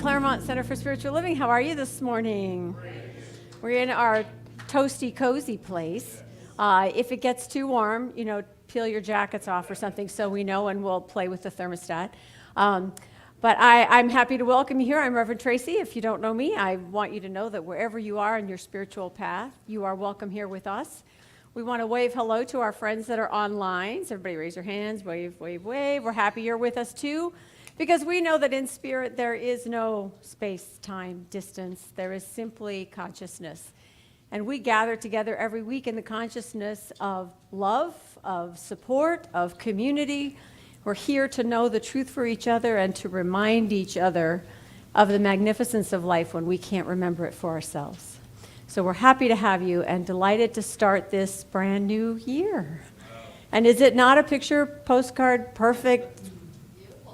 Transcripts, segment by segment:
Claremont Center for Spiritual Living. How are you this morning? We're in our toasty, cozy place. If it gets too warm, peel your jackets off or something so we know, and we'll play with the thermostat. But I'm happy to welcome you here. I'm Reverend Tracy. If you don't know me, I want you to know that wherever you are in your spiritual path, you are welcome here with us. We want to wave hello to our friends that are online. So everybody raise your hands, wave, wave, wave. We're happy you're with us too, because we know that in spirit there is no space, time, distance. There is simply consciousness. And we gather together every week in the consciousness of love, of support, of community. We're here to know the truth for each other and to remind each other of the magnificence of life when we can't remember it for ourselves. So we're happy to have you and delighted to start this brand new year. And is it not a picture postcard perfect,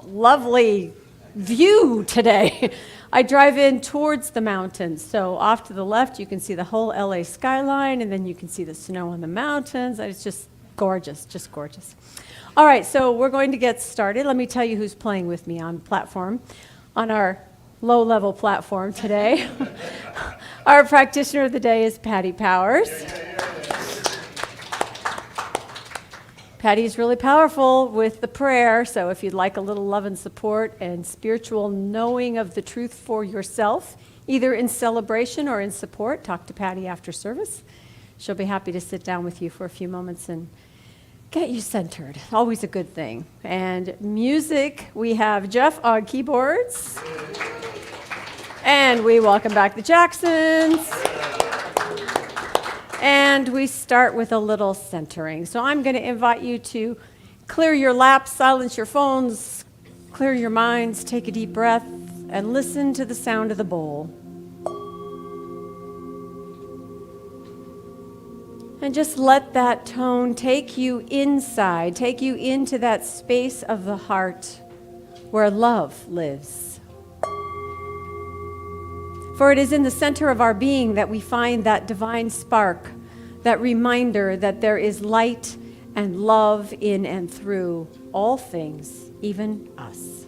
lovely view today? I drive in towards the mountains. So off to the left, you can see the whole LA skyline, and then you can see the snow on the mountains. It's just gorgeous, just gorgeous. All right, so we're going to get started. Let me tell you who's playing with me on platform, on our low-level platform today. Our practitioner of the day is Patty Powers. Patty's really powerful with the prayer, so if you'd like a little love and support and spiritual knowing of the truth for yourself, either in celebration or in support, talk to Patty after service. She'll be happy to sit down with you for a few moments and get you centered. Always a good thing. And music, we have Jeff on keyboards. And we welcome back the Jacksons. And we start with a little centering. So I'm going to invite you to clear your laps, silence your phones, clear your minds, take a deep breath, and listen to the sound of the bowl. And just let that tone take you inside, take you into that space of the heart where love lives. For it is in the center of our being that we find that divine spark, that reminder that there is light and love in and through all things, even us.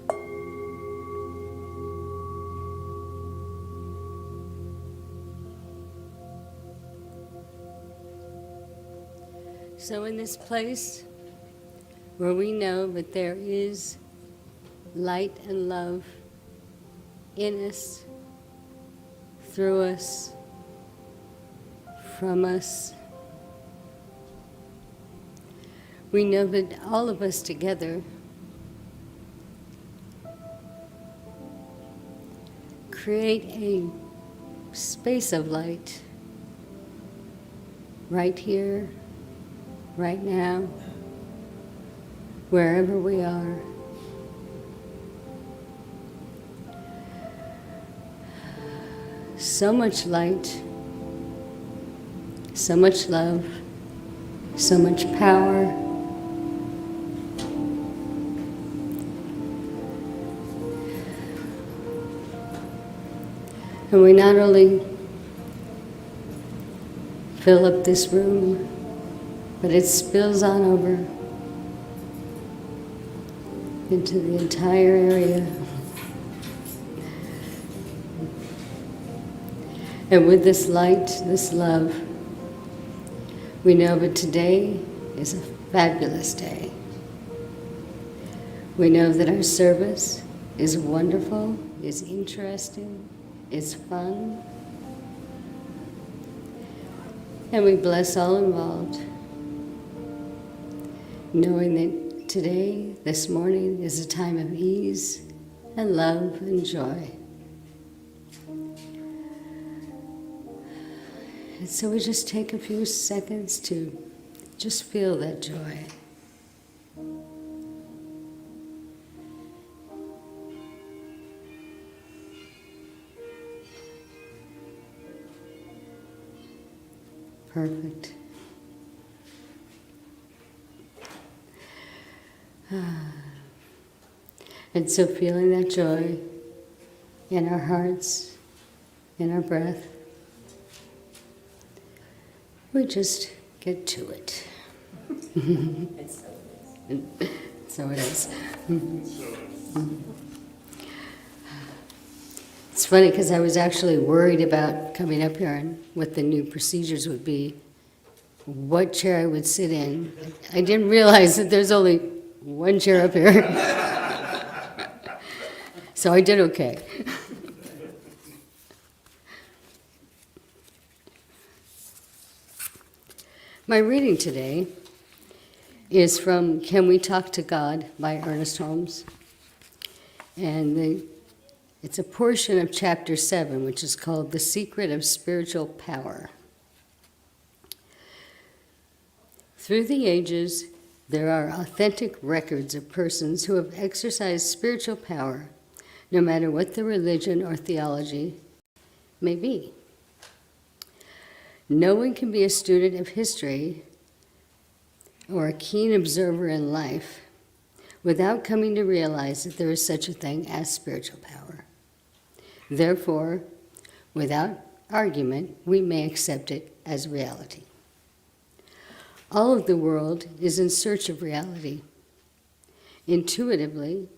So in this place where we know that there is light and love in us, through us, from us, we know that all of us together create a space of light right here, right now, wherever we are. So much light, so much love, so much power. And we not only fill up this room, but it spills on over into the entire area. And with this light, this love, we know that today is a fabulous day. We know that our service is wonderful, is interesting, is fun. And we bless all involved, knowing that today, this morning, is a time of ease and love and joy. And so we just take a few seconds to just feel that joy. Perfect. And so feeling that joy in our hearts, in our breath, we just get to it. So it is. It's funny because I was actually worried about coming up here and what the new procedures would be, what chair I would sit in. I didn't realize that there's only one chair up here. So I did okay. My reading today is from Can We Talk to God by Ernest Holmes. And it's a portion of chapter 7, which is called The Secret of Spiritual Power. Through the ages, there are authentic records of persons who have exercised spiritual power, no matter what the religion or theology may be. No one can be a student of history or a keen observer in life without coming to realize that there is such a thing as spiritual power. Therefore, without argument, we may accept it as reality. All of the world is in search of reality. Intuitively,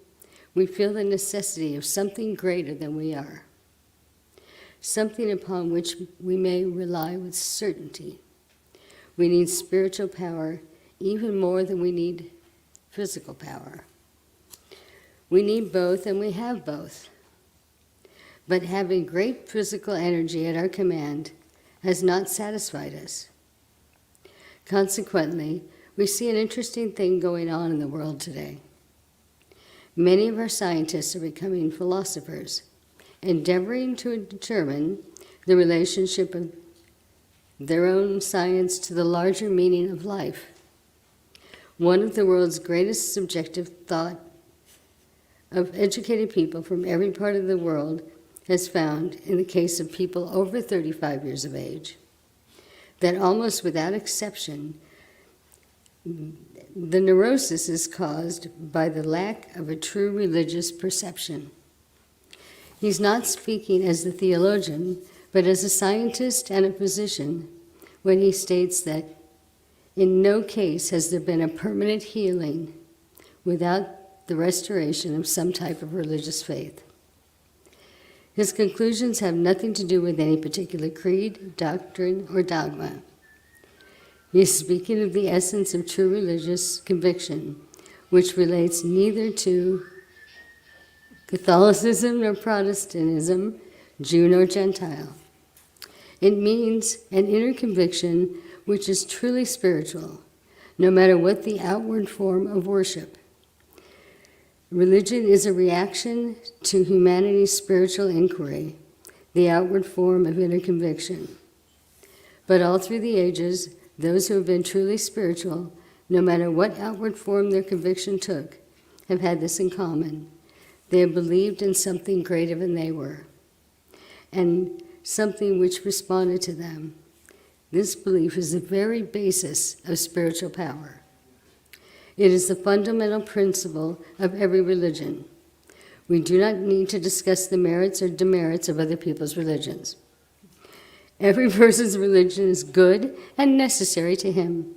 we feel the necessity of something greater than we are, something upon which we may rely with certainty. We need spiritual power even more than we need physical power. We need both, and we have both. But having great physical energy at our command has not satisfied us. Consequently, we see an interesting thing going on in the world today. Many of our scientists are becoming philosophers, endeavoring to determine the relationship of their own science to the larger meaning of life. One of the world's greatest subjective thought of educated people from every part of the world has found, in the case of people over 35 years of age, that almost without exception, the neurosis is caused by the lack of a true religious perception. He's not speaking as the theologian, but as a scientist and a physician, when he states that in no case has there been a permanent healing without the restoration of some type of religious faith. His conclusions have nothing to do with any particular creed, doctrine, or dogma. He is speaking of the essence of true religious conviction, which relates neither to Catholicism nor Protestantism, Jew nor Gentile. It means an inner conviction which is truly spiritual, no matter what the outward form of worship. Religion is a reaction to humanity's spiritual inquiry, the outward form of inner conviction. But all through the ages, those who have been truly spiritual, no matter what outward form their conviction took, have had this in common. They have believed in something greater than they were, and something which responded to them. This belief is the very basis of spiritual power. It is the fundamental principle of every religion. We do not need to discuss the merits or demerits of other people's religions. Every person's religion is good and necessary to him,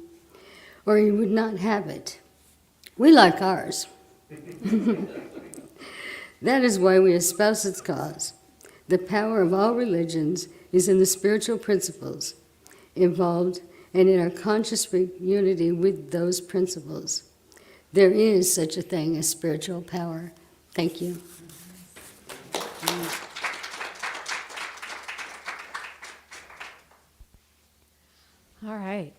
or he would not have it. We like ours. That is why we espouse its cause. The power of all religions is in the spiritual principles involved and in our conscious unity with those principles. There is such a thing as spiritual power. Thank you. All right.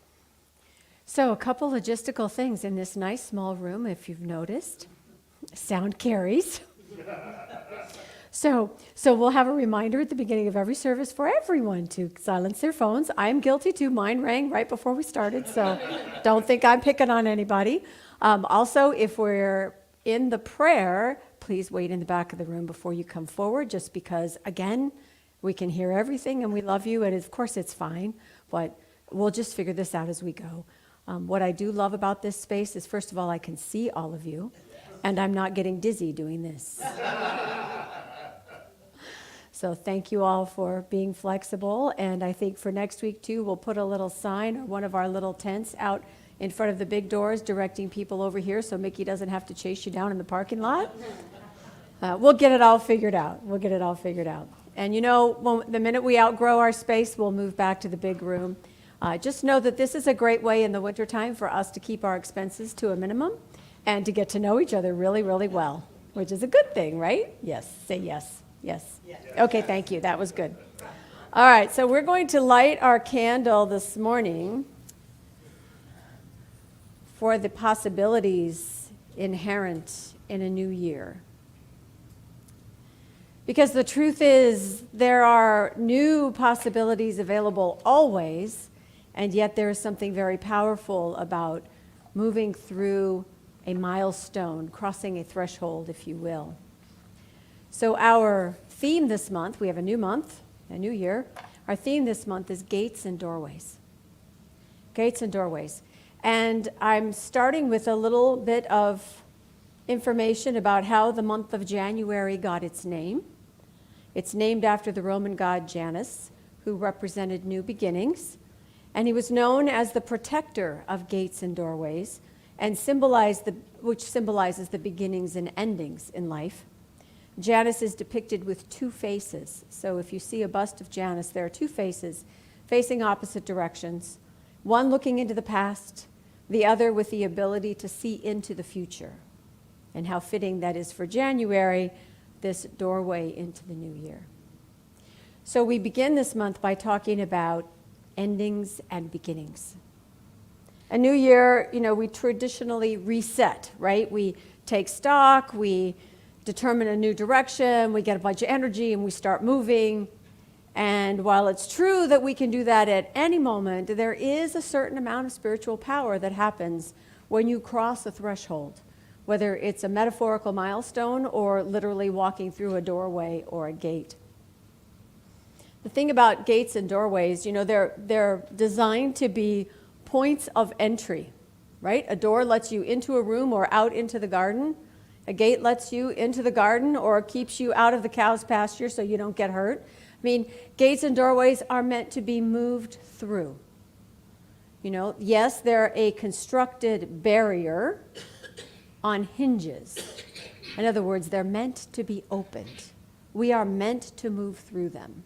So a couple logistical things in this nice small room, if you've noticed. Sound carries. So we'll have a reminder at the beginning of every service for everyone to silence their phones. I'm guilty too. Mine rang right before we started, so don't think I'm picking on anybody. Also, if we're in the prayer, please wait in the back of the room before you come forward, just because, again, we can hear everything and we love you, and of course it's fine, but we'll just figure this out as we go. What I do love about this space is, first of all, I can see all of you, and I'm not getting dizzy doing this. So thank you all for being flexible, and I think for next week too, we'll put a little sign or one of our little tents out in front of the big doors directing people over here so Mickey doesn't have to chase you down in the parking lot. We'll get it all figured out. We'll get it all figured out. And you know, the minute we outgrow our space, we'll move back to the big room. Just know that this is a great way in the wintertime for us to keep our expenses to a minimum and to get to know each other really, really well, which is a good thing, right? Yes. Say yes. Yes. Okay, thank you. That was good. All right, so we're going to light our candle this morning for the possibilities inherent in a new year. Because the truth is, there are new possibilities available always, and yet there is something very powerful about moving through a milestone, crossing a threshold, if you will. So our theme this month, we have a new month, a new year. Our theme this month is gates and doorways. Gates and doorways. And I'm starting with a little bit of information about how the month of January got its name. It's named after the Roman god Janus, who represented new beginnings. And he was known as the protector of gates and doorways, and which symbolizes the beginnings and endings in life. Janus is depicted with two faces. So if you see a bust of Janus, there are two faces facing opposite directions, one looking into the past, the other with the ability to see into the future. And how fitting that is for January, this doorway into the new year. So we begin this month by talking about endings and beginnings. A new year, you know, we traditionally reset, right? We take stock, we determine a new direction, we get a bunch of energy, and we start moving. And while it's true that we can do that at any moment, there is a certain amount of spiritual power that happens when you cross a threshold, whether it's a metaphorical milestone or literally walking through a doorway or a gate. The thing about gates and doorways, you know, they're designed to be points of entry, right? A door lets you into a room or out into the garden. A gate lets you into the garden or keeps you out of the cow's pasture so you don't get hurt. I mean, gates and doorways are meant to be moved through. You know, yes, they're a constructed barrier on hinges. In other words, they're meant to be opened. We are meant to move through them.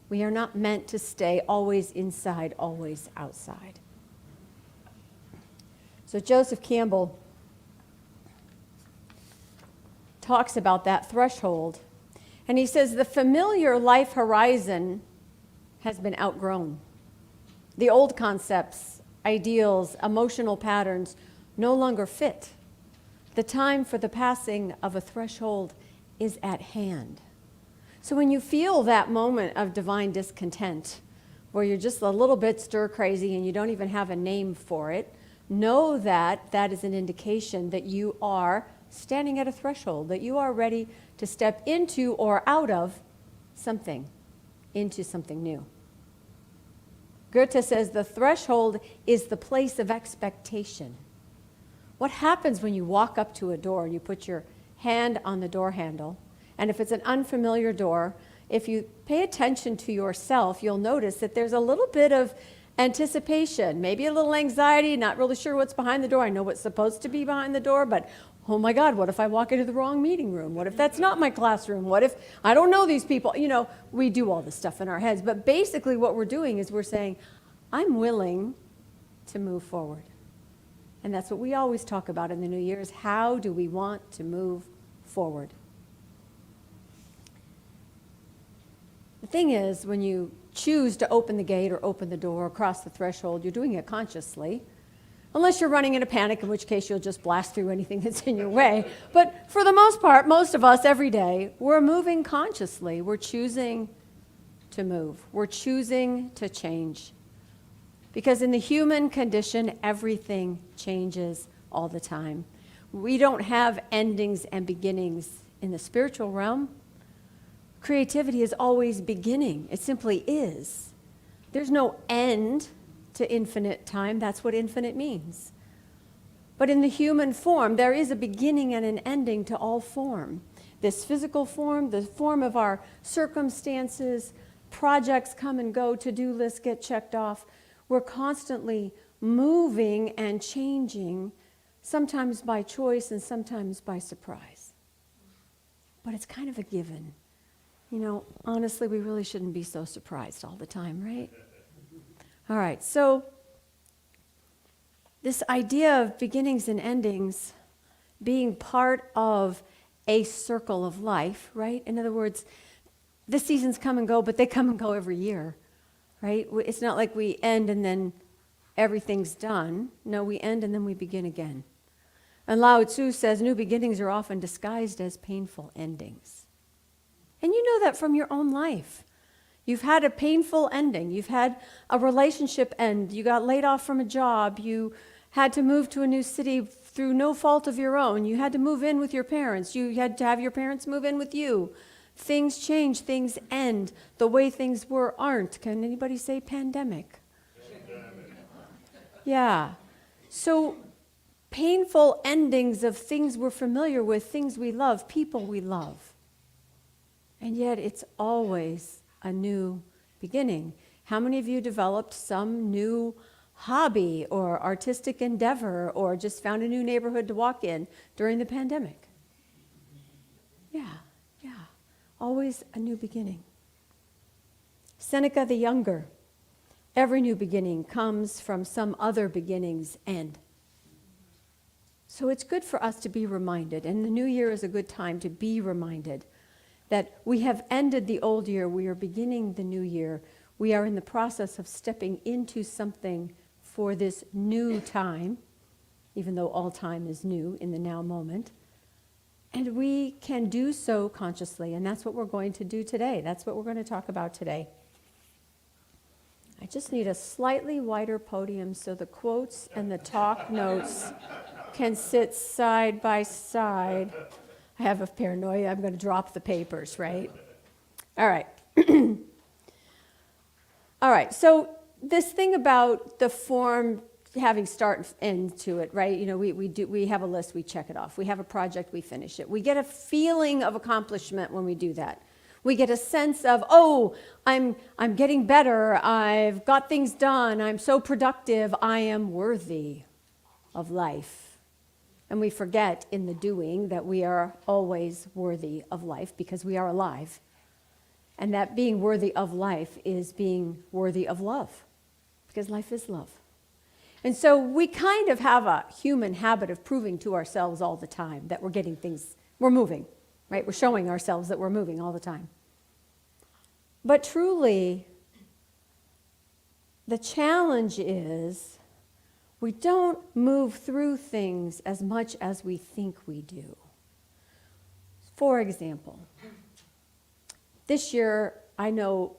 We are not meant to stay always inside, always outside. So Joseph Campbell talks about that threshold, and he says the familiar life horizon has been outgrown. The old concepts, ideals, emotional patterns no longer fit. The time for the passing of a threshold is at hand. So when you feel that moment of divine discontent, where you're just a little bit stir crazy and you don't even have a name for it, know that that is an indication that you are standing at a threshold, that you are ready to step into or out of something, into something new. Goethe says the threshold is the place of expectation. What happens when you walk up to a door and you put your hand on the door handle? And if it's an unfamiliar door, if you pay attention to yourself, you'll notice that there's a little bit of anticipation, maybe a little anxiety, not really sure what's behind the door. I know what's supposed to be behind the door, but oh my God, what if I walk into the wrong meeting room? What if that's not my classroom? What if I don't know these people? You know, we do all this stuff in our heads, but basically what we're doing is we're saying, I'm willing to move forward. And that's what we always talk about in the new year is how do we want to move forward? The thing is, when you choose to open the gate or open the door or cross the threshold, you're doing it consciously. Unless you're running in a panic, in which case you'll just blast through anything that's in your way. But for the most part, most of us every day, we're moving consciously. We're choosing to move. We're choosing to change. Because in the human condition, everything changes all the time. We don't have endings and beginnings in the spiritual realm. Creativity is always beginning. It simply is. There's no end to infinite time. That's what infinite means. But in the human form, there is a beginning and an ending to all form. This physical form, the form of our circumstances, projects come and go, to-do lists get checked off. We're constantly moving and changing, sometimes by choice and sometimes by surprise. but it's kind of a given. Honestly, we really shouldn't be so surprised all the time, right? All right, so this idea of beginnings and endings being part of a circle of life, right? In other words, the seasons come and go, but they come and go every year, right? It's not like we end and then everything's done. No, we end and then we begin again. And Lao Tzu says new beginnings are often disguised as painful endings. And you know that from your own life. You've had a painful ending. You've had a relationship end. You got laid off from a job. You had to move to a new city through no fault of your own. You had to move in with your parents. You had to have your parents move in with you. Things change, things end. The way things were aren't. Can anybody say pandemic? Yeah. So painful endings of things we're familiar with, things we love, people we love. And yet it's always a new beginning. How many of you developed some new hobby or artistic endeavor or just found a new neighborhood to walk in during the pandemic? Yeah. Always a new beginning. Seneca the Younger. Every new beginning comes from some other beginning's end. So it's good for us to be reminded, and the new year is a good time to be reminded that we have ended the old year, we are beginning the new year. We are in the process of stepping into something for this new time, even though all time is new in the now moment. And we can do so consciously, and that's what we're going to do today. That's what we're going to talk about today. I just need a slightly wider podium so the quotes and the talk notes can sit side by side. I have a paranoia, I'm going to drop the papers, right? All right. All right, so this thing about the form having start and end to it, right? We have a list, we check it off. We have a project, we finish it. We get a feeling of accomplishment when we do that. We get a sense of, I'm getting better, I've got things done, I'm so productive, I am worthy of life. And we forget in the doing that we are always worthy of life because we are alive. And that being worthy of life is being worthy of love, because life is love. And so we kind of have a human habit of proving to ourselves all the time that we're getting things, we're moving, right? We're showing ourselves that we're moving all the time. But truly, the challenge is we don't move through things as much as we think we do. For example, this year, I know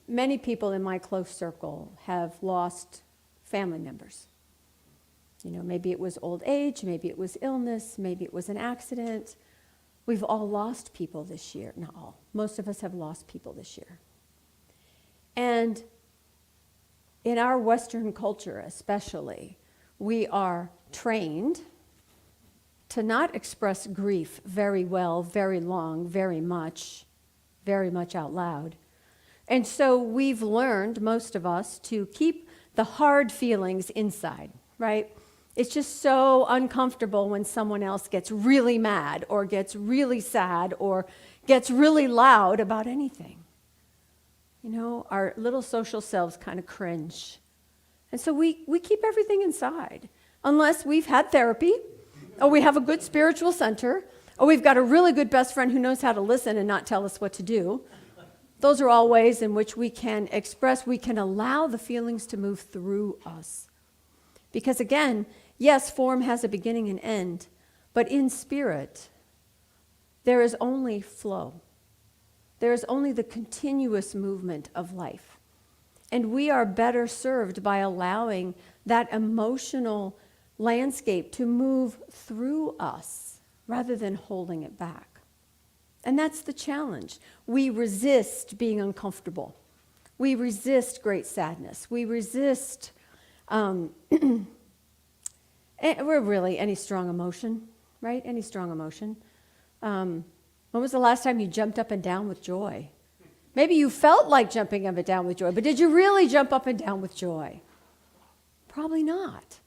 many people in my close circle have lost family members. Maybe it was old age, maybe it was illness, maybe it was an accident. We've all lost people this year. Not all. Most of us have lost people this year. And in our Western culture especially, we are trained to not express grief very well, very long, very much out loud. And so we've learned, most of us, to keep the hard feelings inside, right? It's just so uncomfortable when someone else gets really mad or gets really sad or gets really loud about anything. Our little social selves kind of cringe. And so we keep everything inside unless we've had therapy or we have a good spiritual center or we've got a really good best friend who knows how to listen and not tell us what to do. Those are all ways in which we can express, we can allow the feelings to move through us. Because again, yes, form has a beginning and end, but in spirit, there is only flow. There is only the continuous movement of life. And we are better served by allowing that emotional landscape to move through us rather than holding it back. And that's the challenge. We resist being uncomfortable. We resist great sadness. We resist, we're really any strong emotion, right? Any strong emotion. When was the last time you jumped up and down with joy? Maybe you felt like jumping up and down with joy, but did you really jump up and down with joy? Probably not.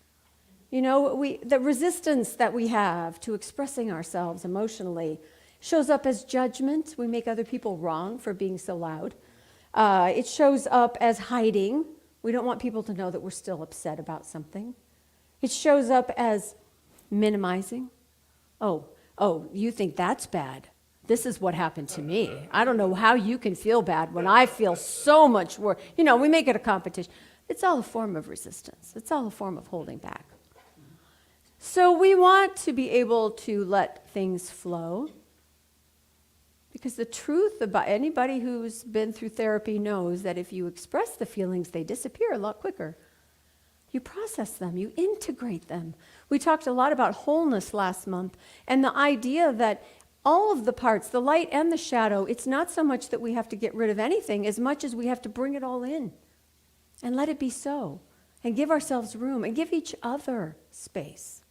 The resistance that we have to expressing ourselves emotionally Shows up as judgment. We make other people wrong for being so loud. It shows up as hiding. We don't want people to know that we're still upset about something. It shows up as minimizing. Oh, you think that's bad. This is what happened to me. I don't know how you can feel bad when I feel so much worse. We make it a competition. It's all a form of resistance. It's all a form of holding back. So we want to be able to let things flow. Because the truth about anybody who's been through therapy knows that if you express the feelings, they disappear a lot quicker. You process them, you integrate them. We talked a lot about wholeness last month, and the idea that all of the parts, the light and the shadow, it's not so much that we have to get rid of anything as much as we have to bring it all in and let it be so, and give ourselves room and give each other space.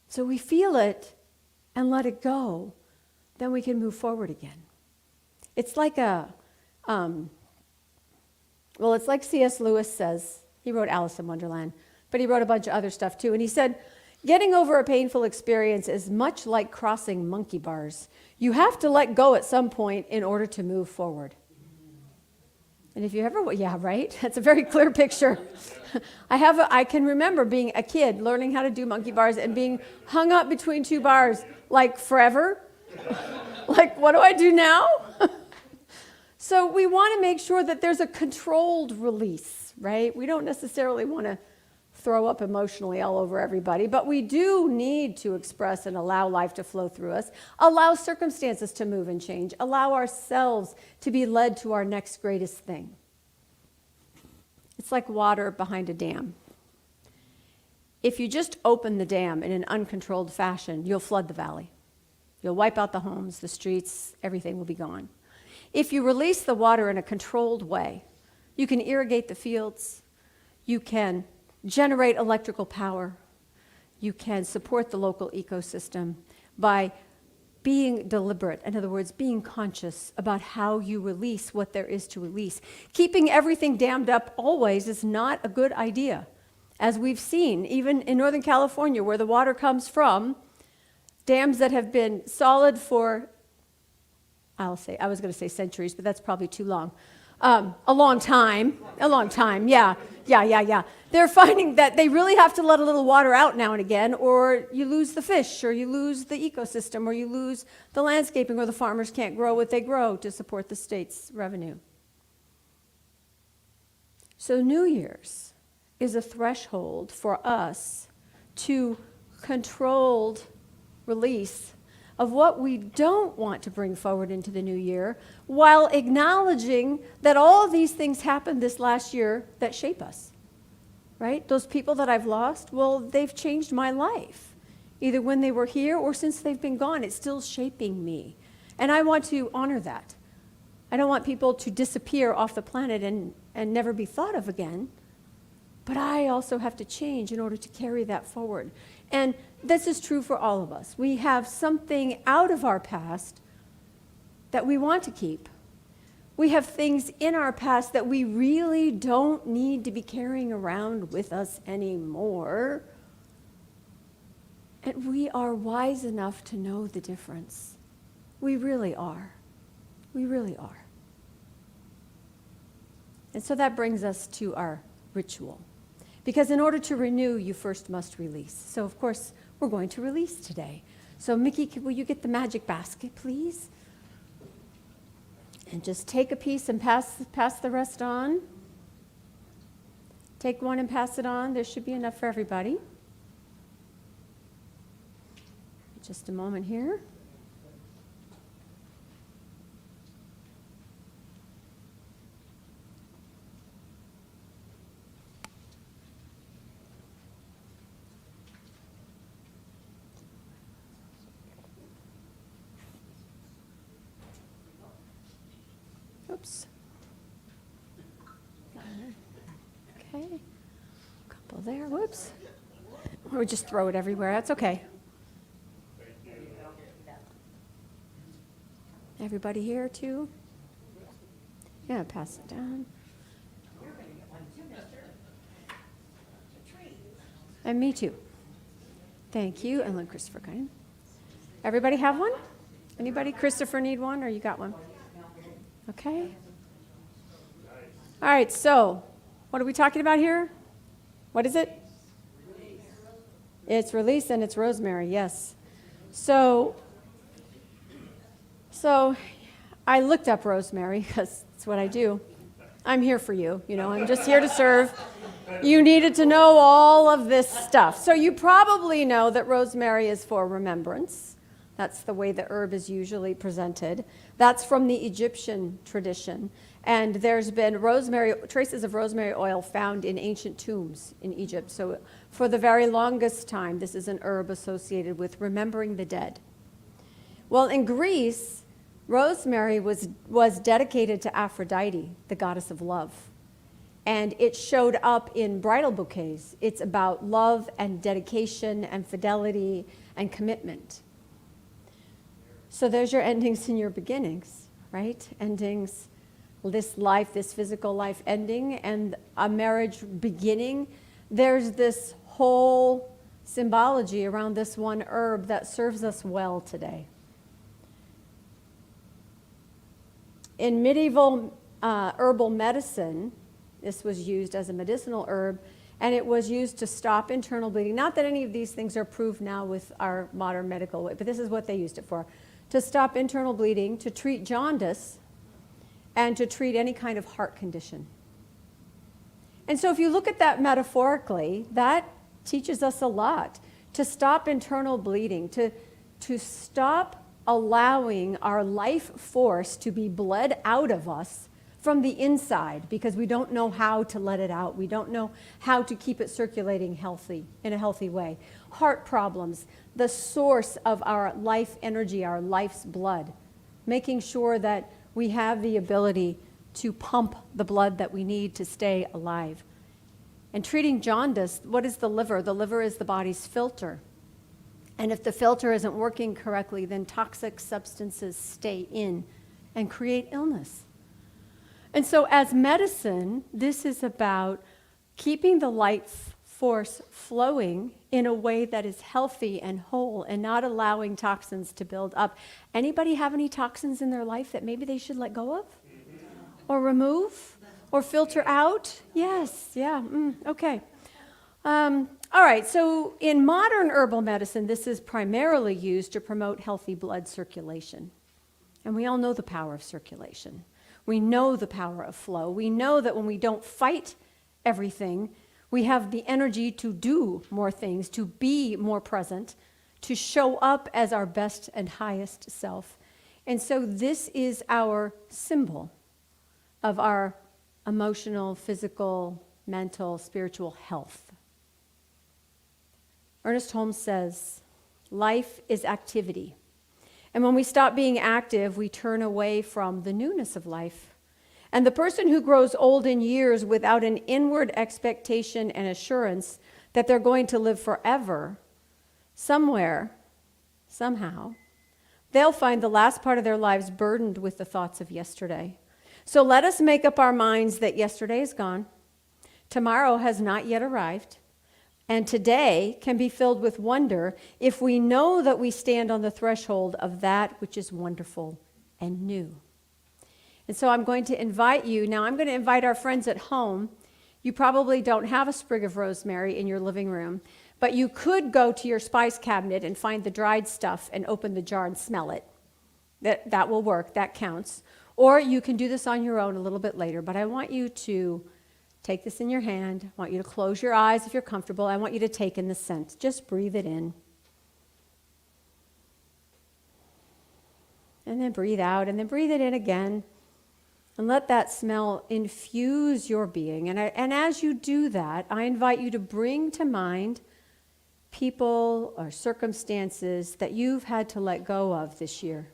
So we feel it and let it go, then we can move forward again. It's like it's like C.S. Lewis says. He wrote Alice in Wonderland, but he wrote a bunch of other stuff too. And he said, getting over a painful experience is much like crossing monkey bars. You have to let go at some point in order to move forward. And if you ever, yeah, right? That's a very clear picture. I can remember being a kid, learning how to do monkey bars and being hung up between two bars, like forever. Like, what do I do now? So we want to make sure that there's a controlled release, right? We don't necessarily want to throw up emotionally all over everybody, but we do need to express and allow life to flow through us, allow circumstances to move and change, allow ourselves to be led to our next greatest thing. It's like water behind a dam. If you just open the dam in an uncontrolled fashion, you'll flood the valley. You'll wipe out the homes, the streets, everything will be gone. If you release the water in a controlled way, you can irrigate the fields, you can generate electrical power, you can support the local ecosystem by being deliberate. In other words, being conscious about how you release what there is to release. Keeping everything dammed up always is not a good idea. As we've seen, even in Northern California, where the water comes from, dams that have been solid for, I was going to say centuries, but that's probably too long. A long time, yeah. They're finding that they really have to let a little water out now and again, or you lose the fish, or you lose the ecosystem, or you lose the landscaping, or the farmers can't grow what they grow to support the state's revenue. So New Year's is a threshold for us to controlled release of what we don't want to bring forward into the new year, while acknowledging that all these things happened this last year that shape us, right? Those people that I've lost, well, they've changed my life. Either when they were here or since they've been gone, it's still shaping me. And I want to honor that. I don't want people to disappear off the planet and never be thought of again. But I also have to change in order to carry that forward. And this is true for all of us. We have something out of our past that we want to keep. We have things in our past that we really don't need to be carrying around with us anymore. And we are wise enough to know the difference. We really are. We really are. And so that brings us to our ritual. Because in order to renew, you first must release. So, of course, we're going to release today. So, Mickey, will you get the magic basket, please? And just take a piece and pass the rest on. Take one and pass it on. There should be enough for everybody. Just a moment here. Oops. Okay. A couple there. Whoops. Or we just throw it everywhere. That's okay. Everybody here too? Yeah, pass it down. And me too. Thank you. And let Christopher come in. Everybody have one? Anybody? Christopher need one, or you got one? Okay. All right, so what are we talking about here? What is it? It's release and it's rosemary, yes. So I looked up rosemary because it's what I do. I'm here for you, I'm just here to serve. You needed to know all of this stuff. So you probably know that rosemary is for remembrance. That's the way the herb is usually presented. That's from the Egyptian tradition. And there's been traces of rosemary oil found in ancient tombs in Egypt. So for the very longest time, this is an herb associated with remembering the dead. Well, in Greece, rosemary was dedicated to Aphrodite, the goddess of love. And it showed up in bridal bouquets. It's about love and dedication and fidelity and commitment. So there's your endings and your beginnings, right? Endings, this life, this physical life ending, and a marriage beginning. There's this whole symbology around this one herb that serves us well today. In medieval herbal medicine, this was used as a medicinal herb, and it was used to stop internal bleeding. Not that any of these things are proved now with our modern medical way, but this is what they used it for. To stop internal bleeding, to treat jaundice, and to treat any kind of heart condition. And so if you look at that metaphorically, that teaches us a lot. To stop internal bleeding, to stop allowing our life force to be bled out of us from the inside, because we don't know how to let it out. We don't know how to keep it circulating in a healthy way. Heart problems, the source of our life energy, our life's blood, making sure that we have the ability to pump the blood that we need to stay alive. And treating jaundice, what is the liver? The liver is the body's filter. And if the filter isn't working correctly, then toxic substances stay in and create illness. And so as medicine, this is about keeping the life force flowing in a way that is healthy and whole and not allowing toxins to build up. Anybody have any toxins in their life that maybe they should let go of? Or remove? Or filter out? Yes, yeah, okay. All right, so in modern herbal medicine, this is primarily used to promote healthy blood circulation. And we all know the power of circulation. We know the power of flow. We know that when we don't fight everything, we have the energy to do more things, to be more present, to show up as our best and highest self. And so this is our symbol of our emotional, physical, mental, spiritual health. Ernest Holmes says, life is activity. And when we stop being active, we turn away from the newness of life. And the person who grows old in years without an inward expectation and assurance that they're going to live forever, somewhere, somehow, they'll find the last part of their lives burdened with the thoughts of yesterday. So let us make up our minds that yesterday is gone, tomorrow has not yet arrived, and today can be filled with wonder if we know that we stand on the threshold of that which is wonderful and new. And so I'm going to invite you, now I'm going to invite our friends at home. You probably don't have a sprig of rosemary in your living room, but you could go to your spice cabinet and find the dried stuff and open the jar and smell it. That will work, that counts. Or you can do this on your own a little bit later, but I want you to take this in your hand. I want you to close your eyes if you're comfortable. I want you to take in the scent. Just breathe it in. And then breathe out, and then breathe it in again. And let that smell infuse your being. And as you do that, I invite you to bring to mind people or circumstances that you've had to let go of this year.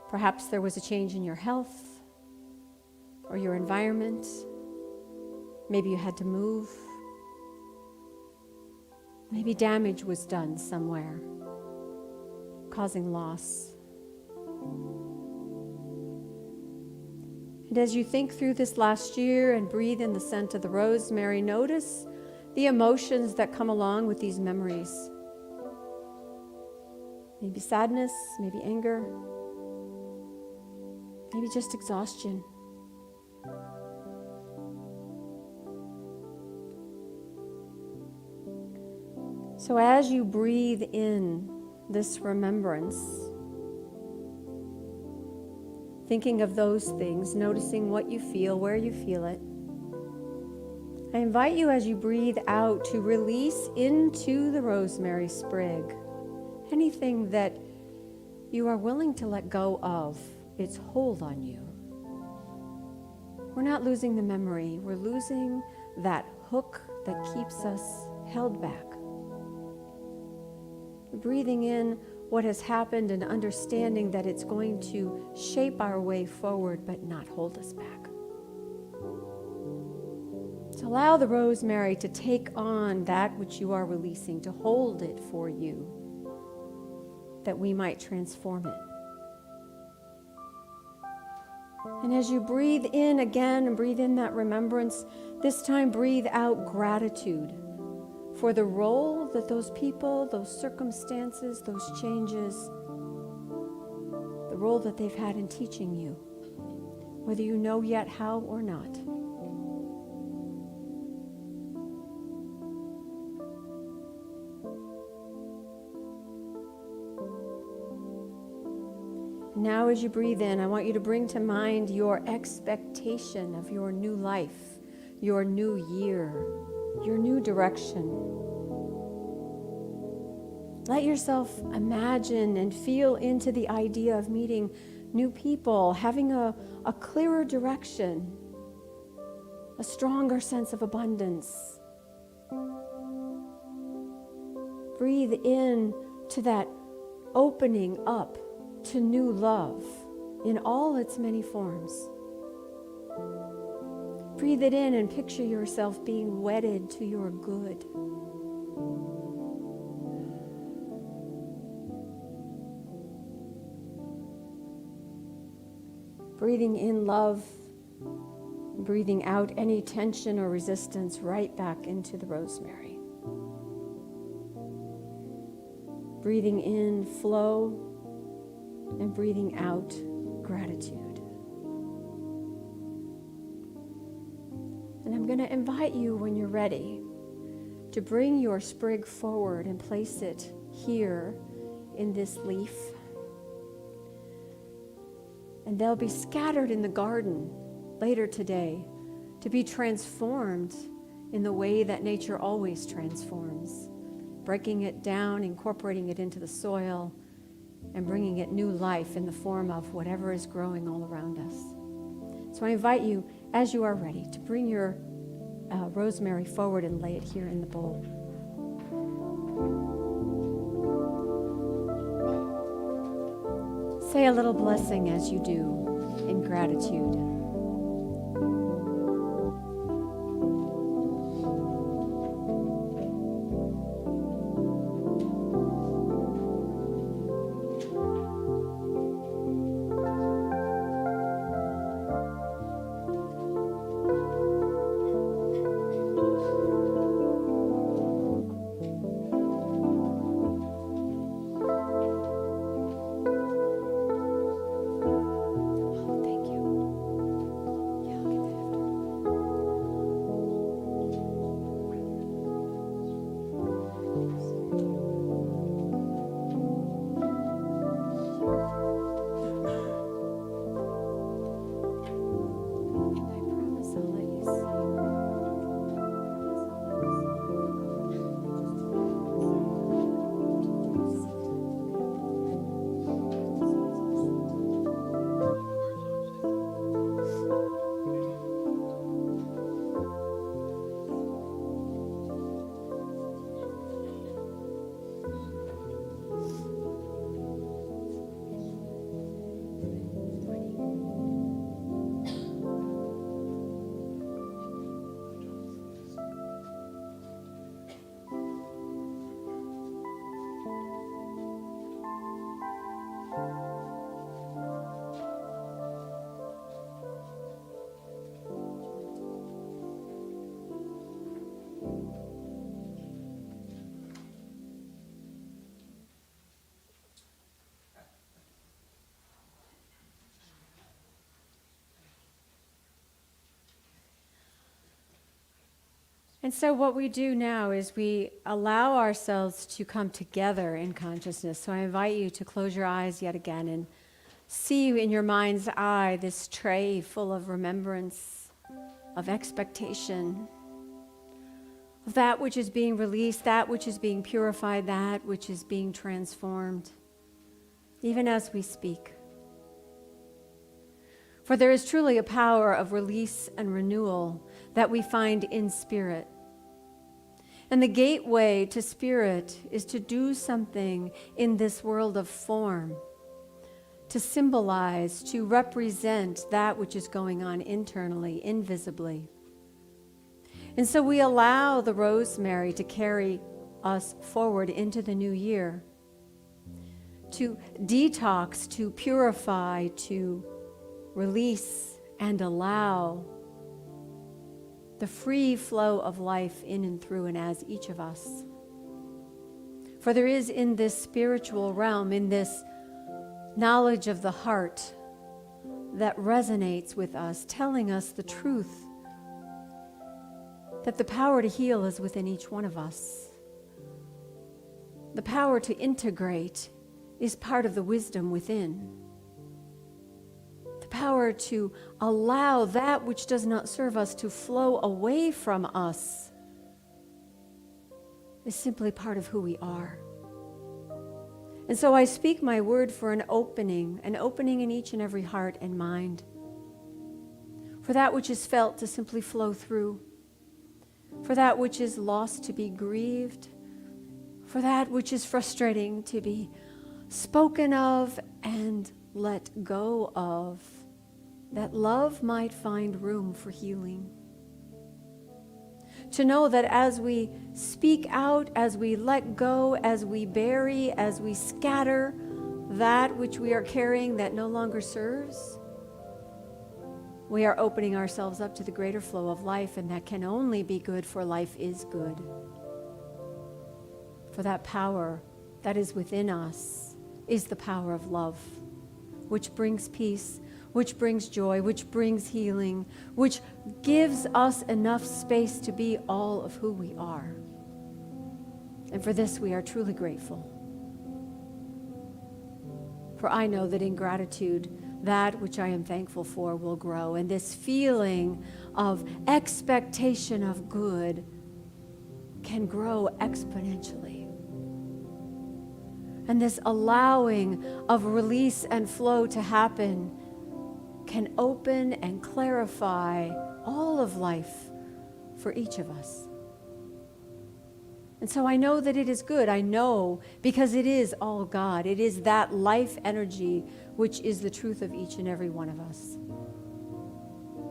Perhaps there was a change in your health or your environment. Maybe you had to move. Maybe damage was done somewhere, causing loss. And as you think through this last year and breathe in the scent of the rosemary, notice the emotions that come along with these memories. Maybe sadness, maybe anger, maybe just exhaustion. So as you breathe in this remembrance, thinking of those things, noticing what you feel, where you feel it, I invite you as you breathe out to release into the rosemary sprig anything that you are willing to let go of its hold on you. We're not losing the memory, we're losing that hook that keeps us held back. Breathing in what has happened and understanding that it's going to shape our way forward but not hold us back. So allow the rosemary to take on that which you are releasing, to hold it for you, that we might transform it. And as you breathe in again and breathe in that remembrance, this time breathe out gratitude for the role that those people, those circumstances, those changes, the role that they've had in teaching you, whether you know yet how or not. Now as you breathe in, I want you to bring to mind your expectation of your new life, your new year, your new direction. Let yourself imagine and feel into the idea of meeting new people, having a clearer direction, a stronger sense of abundance. Breathe in to that opening up to new love in all its many forms. Breathe it in and picture yourself being wedded to your good. Breathing in love, breathing out any tension or resistance right back into the rosemary. Breathing in flow and breathing out gratitude. And I'm going to invite you, when you're ready, to bring your sprig forward and place it here in this leaf. And they'll be scattered in the garden later today to be transformed in the way that nature always transforms, breaking it down, incorporating it into the soil, and bringing it new life in the form of whatever is growing all around us. So I invite you, as you are ready, to bring your rosemary forward and lay it here in the bowl. Say a little blessing as you do in gratitude. Oh, thank you. And so what we do now is we allow ourselves to come together in consciousness. So I invite you to close your eyes yet again and see in your mind's eye this tray full of remembrance, of expectation, of that which is being released, that which is being purified, that which is being transformed, even as we speak. For there is truly a power of release and renewal that we find in spirit. And the gateway to spirit is to do something in this world of form, to symbolize, to represent that which is going on internally, invisibly. And so we allow the rosemary to carry us forward into the new year, to detox, to purify, to release and allow the free flow of life in and through and as each of us. For there is in this spiritual realm, in this knowledge of the heart that resonates with us, telling us the truth that the power to heal is within each one of us. The power to integrate is part of the wisdom within. The power to allow that which does not serve us to flow away from us is simply part of who we are. And so I speak my word for an opening in each and every heart and mind, for that which is felt to simply flow through, for that which is lost to be grieved, for that which is frustrating to be spoken of and let go of, that love might find room for healing. To know that as we speak out, as we let go, as we bury, as we scatter that which we are carrying that no longer serves, we are opening ourselves up to the greater flow of life, and that can only be good, for life is good. For that power that is within us is the power of love, which brings peace, which brings joy, which brings healing, which gives us enough space to be all of who we are. And for this we are truly grateful. For I know that in gratitude, that which I am thankful for will grow, and this feeling of expectation of good can grow exponentially. And this allowing of release and flow to happen can open and clarify all of life for each of us. And so I know that it is good. I know because it is all God. It is that life energy which is the truth of each and every one of us.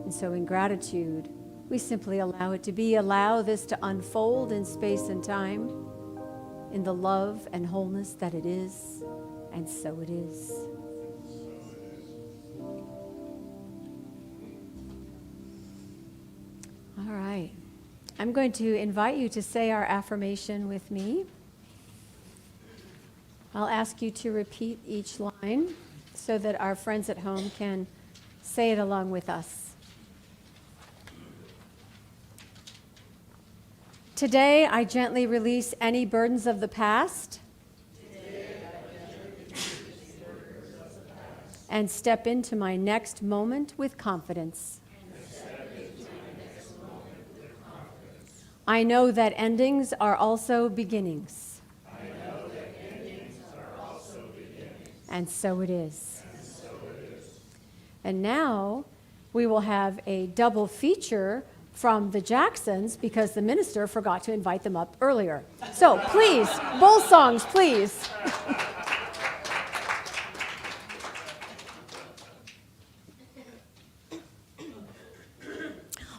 And so in gratitude, we simply allow it to be, allow this to unfold in space and time, in the love and wholeness that it is, and so it is. All right. I'm going to invite you to say our affirmation with me. I'll ask you to repeat each line so that our friends at home can say it along with us. Today, I gently release any burdens of the past and step into my next moment with confidence. I know that endings are also beginnings. And so it is. And now we will have a double feature from the Jacksons because the minister forgot to invite them up earlier. So please, both songs, please.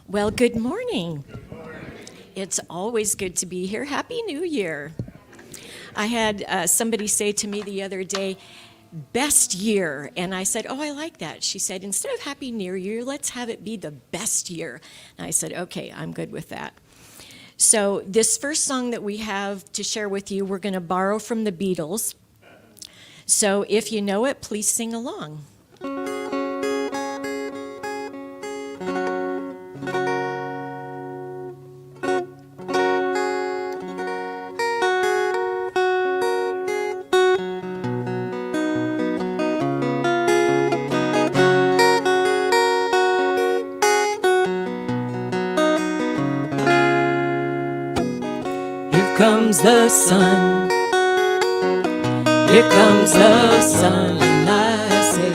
Well, good morning. It's always good to be here. Happy New Year. I had somebody say to me the other day, best year. And I said, oh, I like that. She said, instead of Happy New Year, let's have it be the best year. And I said, okay, I'm good with that. So this first song that we have to share with you, we're going to borrow from the Beatles. So if you know it, please sing along. comes the sun. Here comes the sun, and I say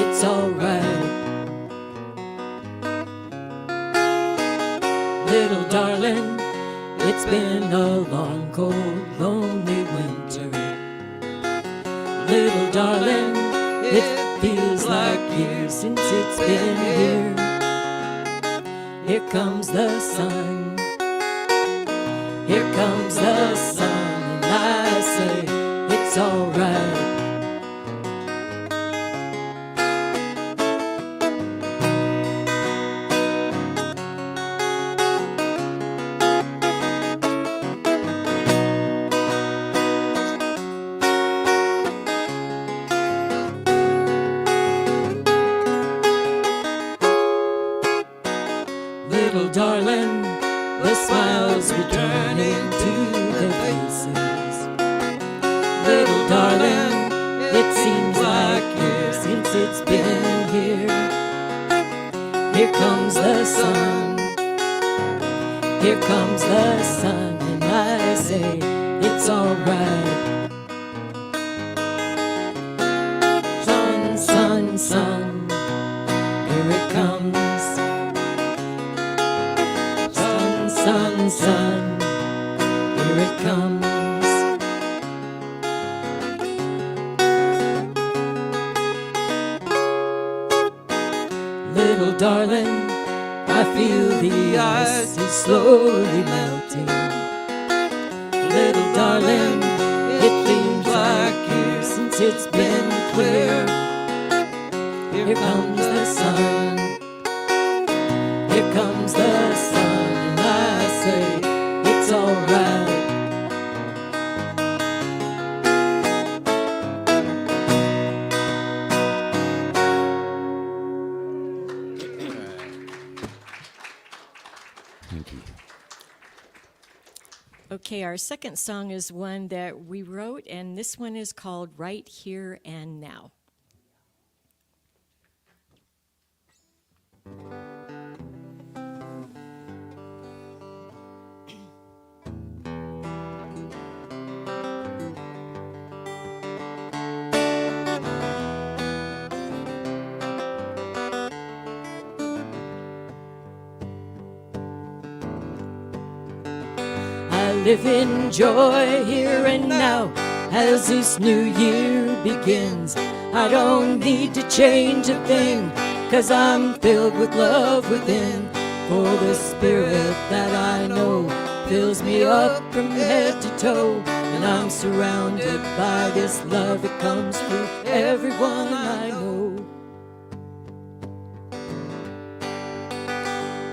it's alright. Little darling, it's been a long, cold, lonely winter. Little darling, it feels like years since it's been here. Here comes the sun. Here comes the sun, and I say it's alright. Little darling, the smiles returning to their faces. Little darling, it seems like years since it's been here. Here comes the sun. Here comes the sun, and I say it's alright. Sun, sun, sun, here it comes. Sun, sun, here it comes. Little darling, I feel the ice is slowly melting. Little darling, it seems like years since it's been clear. Here comes the sun. Here comes the sun. Say it's alright. Thank you. Okay, our second song is one that we wrote, and this one is called Right Here and Now. Live in joy here and now as this new year begins. I don't need to change a thing, 'cause I'm filled with love within. For the spirit that I know fills me up from head to toe, and I'm surrounded by this love that comes through everyone I know.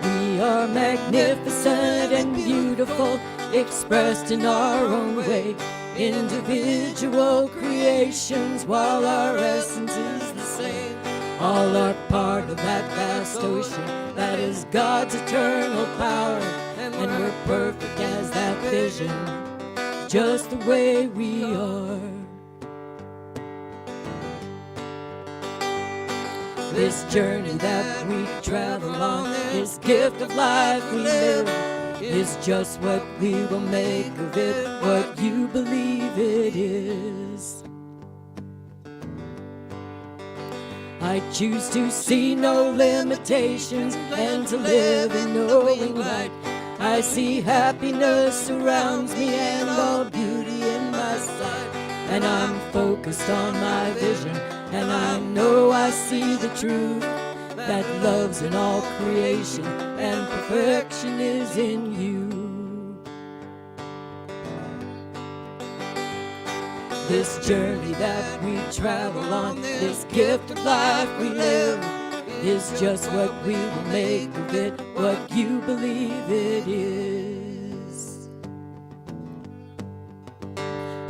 We are magnificent and beautiful, expressed in our own way, individual creations while our essence is the same. All are part of that vast ocean that is God's eternal power, and we're perfect as that vision, just the way we are. This journey that we travel on, this gift of life we live, is just what we will make of it, what you believe it is. I choose to see no limitations and to live in knowing light. I see happiness surrounds me and all beauty in my sight. And I'm focused on my vision, and I know I see the truth, that love's in all creation and perfection is in you. This journey that we travel on, this gift of life we live, is just what we will make of it, what you believe it is.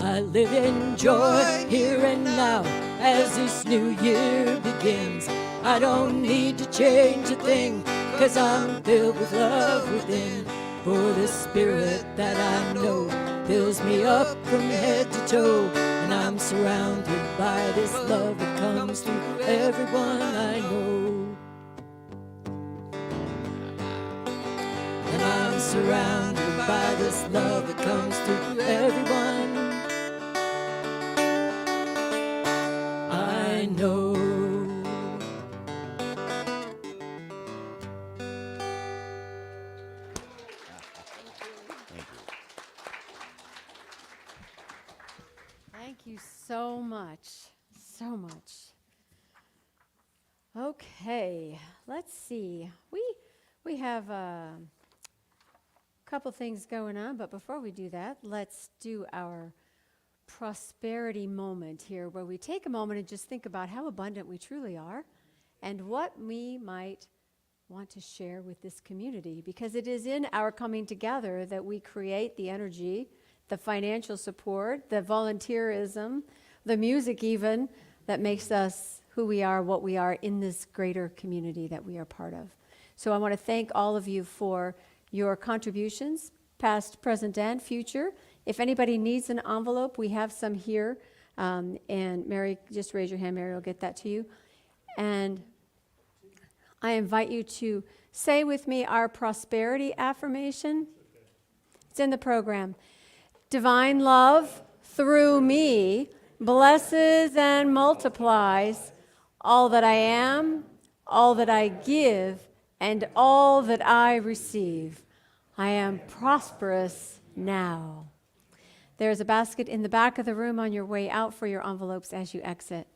I live in joy here and now as this new year begins. I don't need to change a thing, 'cause I'm filled with love within. For the spirit that I know fills me up from head to toe, and I'm surrounded by this love that comes through everyone I know. And I'm surrounded by this love that comes through everyone. I know. Thank you so much. So much. Okay, let's see. We have a couple things going on, but before we do that, let's do our prosperity moment here, where we take a moment and just think about how abundant we truly are and what we might want to share with this community, because it is in our coming together that we create the energy, the financial support, the volunteerism, the music even, that makes us who we are, what we are in this greater community that we are part of. So I want to thank all of you for your contributions, past, present, and future. If anybody needs an envelope, we have some here. And Mary, just raise your hand, Mary will get that to you. And I invite you to say with me our prosperity affirmation. It's in the program. Divine love through me blesses and multiplies all that I am, all that I give, and all that I receive. I am prosperous now. There's a basket in the back of the room on your way out for your envelopes as you exit.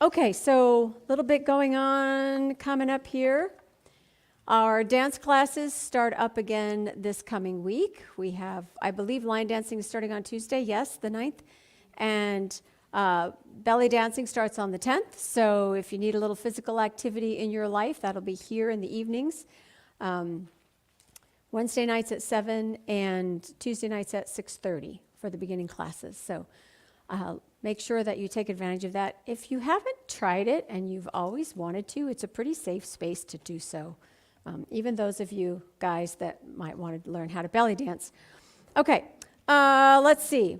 Okay, so a little bit going on coming up here. Our dance classes start up again this coming week. We have, I believe, line dancing is starting on Tuesday. Yes, the 9th. And belly dancing starts on the 10th. So if you need a little physical activity in your life, that'll be here in the evenings. Wednesday nights at 7 and Tuesday nights at 6:30 for the beginning classes. So make sure that you take advantage of that. If you haven't tried it and you've always wanted to, it's a pretty safe space to do so. Even those of you guys that might want to learn how to belly dance. Okay, let's see.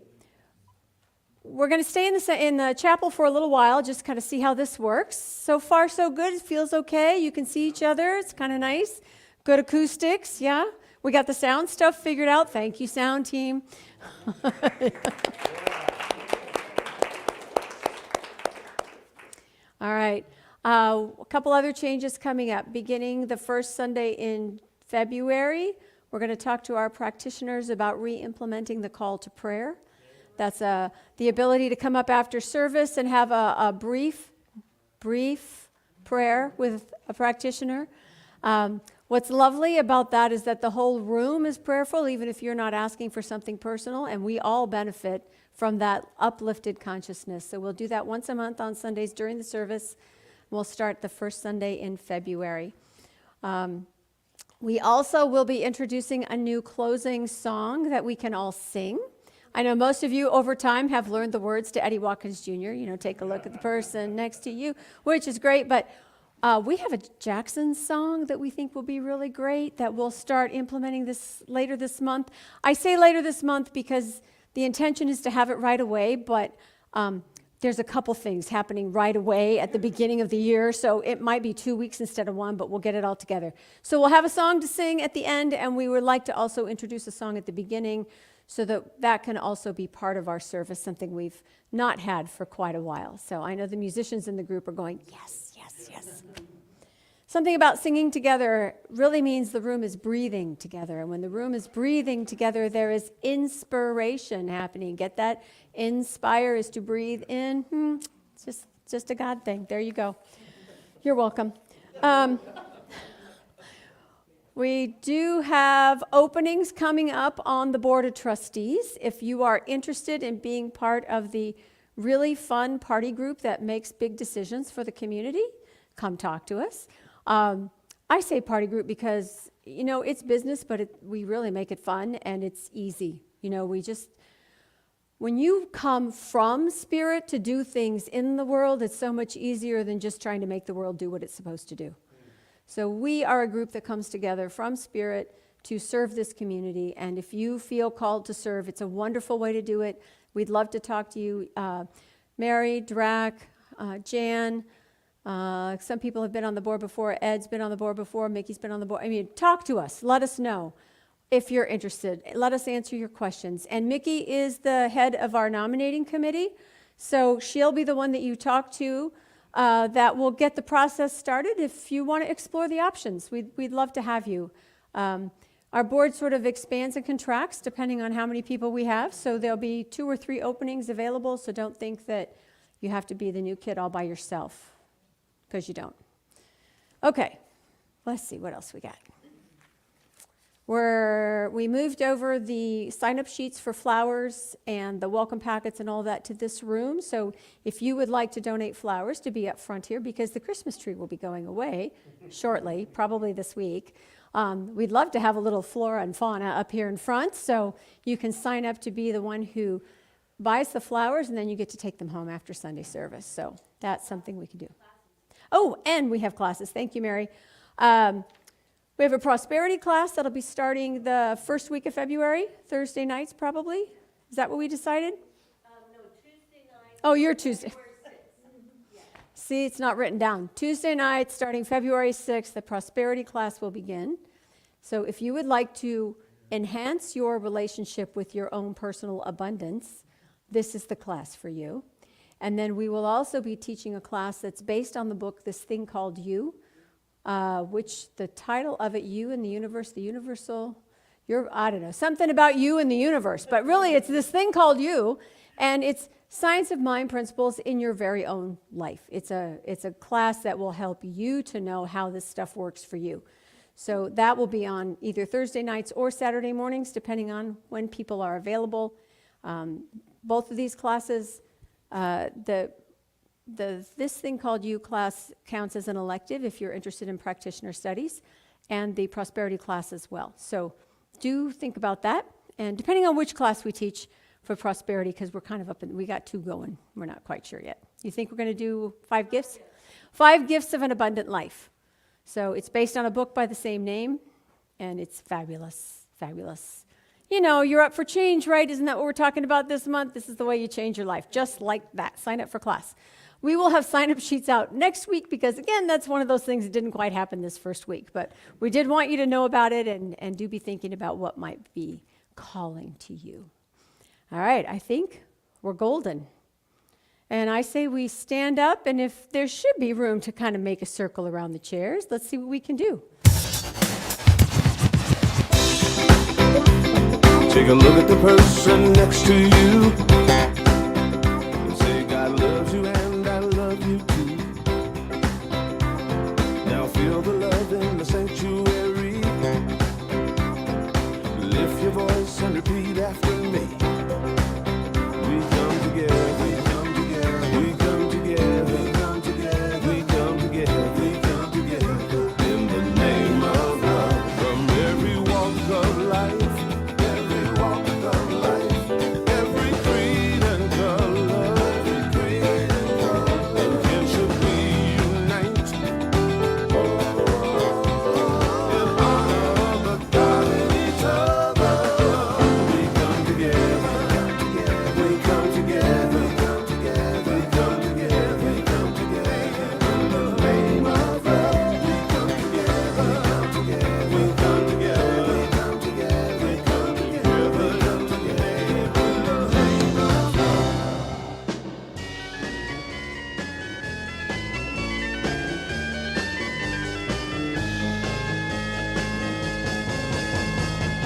We're going to stay in the chapel for a little while, just kind of see how this works. So far, so good. It feels okay. You can see each other. It's kind of nice. Good acoustics, yeah? We got the sound stuff figured out. Thank you, sound team. All right. A couple other changes coming up. Beginning the first Sunday in February, we're going to talk to our practitioners about re-implementing the call to prayer. That's the ability to come up after service and have a brief prayer with a practitioner. What's lovely about that is that the whole room is prayerful, even if you're not asking for something personal, and we all benefit from that uplifted consciousness. So we'll do that once a month on Sundays during the service. We'll start the first Sunday in February. We also will be introducing a new closing song that we can all sing. I know most of you over time have learned the words to Eddie Watkins Jr., take a look at the person next to you, which is great, but we have a Jackson song that we think will be really great that we'll start implementing this later this month. I say later this month because the intention is to have it right away, but there's a couple things happening right away at the beginning of the year, so it might be 2 weeks instead of one, but we'll get it all together. So we'll have a song to sing at the end, and we would like to also introduce a song at the beginning so that can also be part of our service, something we've not had for quite a while. So I know the musicians in the group are going, yes, yes, yes. Something about singing together really means the room is breathing together. And when the room is breathing together, there is inspiration happening. Get that? Inspire is to breathe in. It's just a God thing. There you go. You're welcome. We do have openings coming up on the Board of Trustees. If you are interested in being part of the really fun party group that makes big decisions for the community, come talk to us. I say party group because, it's business, but we really make it fun and it's easy. When you come from spirit to do things in the world, it's so much easier than just trying to make the world do what it's supposed to do. So we are a group that comes together from spirit to serve this community. And if you feel called to serve, it's a wonderful way to do it. We'd love to talk to you. Mary, Drac, Jan, some people have been on the board before. Ed's been on the board before. Mickey's been on the board. Talk to us. Let us know. if you're interested. Let us answer your questions. And Mickey is the head of our nominating committee, so she'll be the one that you talk to that will get the process started if you want to explore the options. We'd love to have you. Our board sort of expands and contracts depending on how many people we have, so there'll be 2 or 3 openings available, so don't think that you have to be the new kid all by yourself, because you don't. Okay, let's see what else we got. We moved over the sign-up sheets for flowers and the welcome packets and all that to this room. So if you would like to donate flowers to be up front here, because the Christmas tree will be going away shortly, probably this week. We'd love to have a little flora and fauna up here in front, so you can sign up to be the one who buys the flowers, and then you get to take them home after Sunday service. So that's something we can do. Oh, and we have classes. Thank you, Mary. We have a prosperity class that'll be starting the first week of February, Thursday nights probably. Is that what we decided? No, Tuesday night. Oh, you're Tuesday. February 6th. See, it's not written down. Tuesday night, starting February 6th, the prosperity class will begin. So if you would like to enhance your relationship with your own personal abundance, this is the class for you. And then we will also be teaching a class that's based on the book, This Thing Called You, which the title of it, You and the Universe, the Universal, I don't know, something about you and the universe. But really, it's This Thing Called You, and it's science of mind principles in your very own life. It's a class that will help you to know how this stuff works for you. So that will be on either Thursday nights or Saturday mornings, depending on when people are available. Both of these classes, This Thing Called You class counts as an elective if you're interested in practitioner studies, and the prosperity class as well. So do think about that. And depending on which class we teach for prosperity, because we're kind of we got 2 going. We're not quite sure yet. You think we're going to do 5 gifts? 5 gifts of an abundant life. So it's based on a book by the same name, and it's fabulous, fabulous. You know, you're up for change, right? Isn't that what we're talking about this month? This is the way you change your life, just like that. Sign up for class. We will have sign-up sheets out next week because, again, that's one of those things that didn't quite happen this first week. But we did want you to know about it and do be thinking about what might be calling to you. All right, I think we're golden. And I say we stand up, and if there should be room to kind of make a circle around the chairs, let's see what we can do. Take a look at the person next to you and say, God loves you and I love you too. Now feel the love in the sanctuary. Lift your voice and repeat after me. We come together, we come together, we come together, we come together, we come together, we come together in the name of love. From every walk of life, every creed and color, intention we unite in honor of the God in each other. We come together, we come together, we come together, we come together in the name of love. We come together, we come together, we come together, we come together, we come together in the name of love.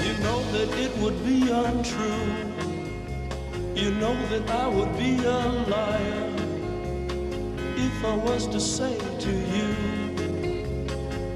You know that it would be untrue. You know that I would be a liar if I was to say to you